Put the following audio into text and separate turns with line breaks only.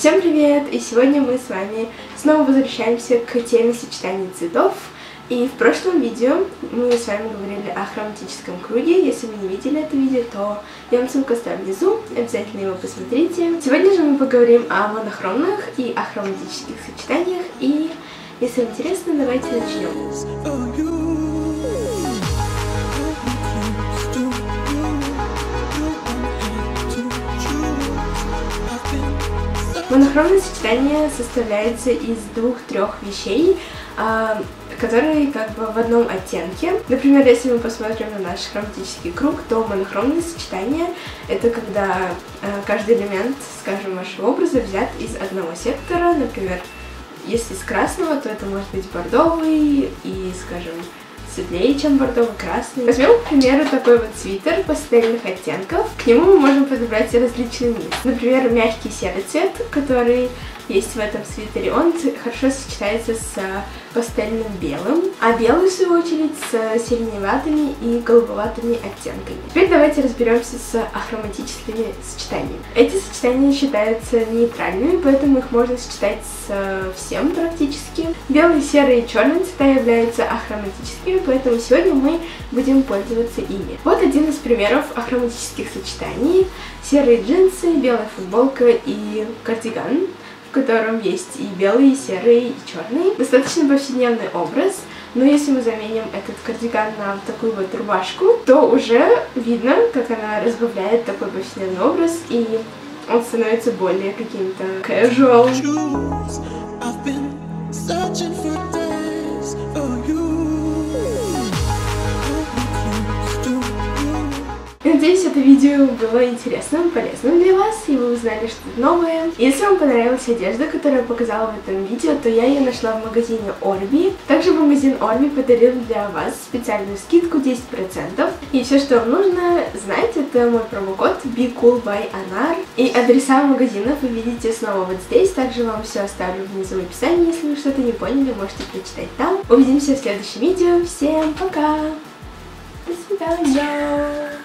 Всем привет! И сегодня мы с вами снова возвращаемся к теме сочетания цветов. И в прошлом видео мы с вами говорили о хроматическом круге. Если вы не видели это видео, то я вам ссылку оставлю внизу, обязательно его посмотрите. Сегодня же мы поговорим о монохромных и о хроматических сочетаниях. И если вам интересно, давайте начнем. Монохромное сочетание составляется из двух-трех вещей, которые как бы в одном оттенке. Например, если мы посмотрим на наш хроматический круг, то монохромное сочетание — это когда каждый элемент, скажем, вашего образа взят из одного сектора. Например, если с красного, то это может быть бордовый и, скажем, светлее, чем бордовый, красный. Возьмем, к примеру, такой вот свитер пастельных оттенков. К нему мы можем подобрать различные миксы. Например, мягкий серый цвет, который есть в этом свитере, он хорошо сочетается с пастельным белым, а белый, в свою очередь, с сиреневатыми и голубоватыми оттенками. Теперь давайте разберемся с ахроматическими сочетаниями. Эти сочетания считаются нейтральными, поэтому их можно сочетать с всем практически. Белый, серый и черный цвета являются ахроматическими, поэтому сегодня мы будем пользоваться ими. Вот один из примеров ахроматических сочетаний. Серые джинсы, белая футболка и кардиган, в котором есть и белый, и серый, и черный. Достаточно повседневный образ, но если мы заменим этот кардиган на такую вот рубашку, то уже видно, как она разбавляет такой повседневный образ, и он становится более каким-то casual. Надеюсь, это видео было интересным, полезным для вас, и вы узнали что-то новое. Если вам понравилась одежда, которую я показала в этом видео, то я ее нашла в магазине Orbi. Также магазин Orbi подарил для вас специальную скидку 10%. И все, что вам нужно знать, это мой промокод BeCoolByAnar. И адреса магазинов вы видите снова вот здесь. Также вам все оставлю внизу в описании. Если вы что-то не поняли, можете прочитать там. Увидимся в следующем видео. Всем пока! До свидания!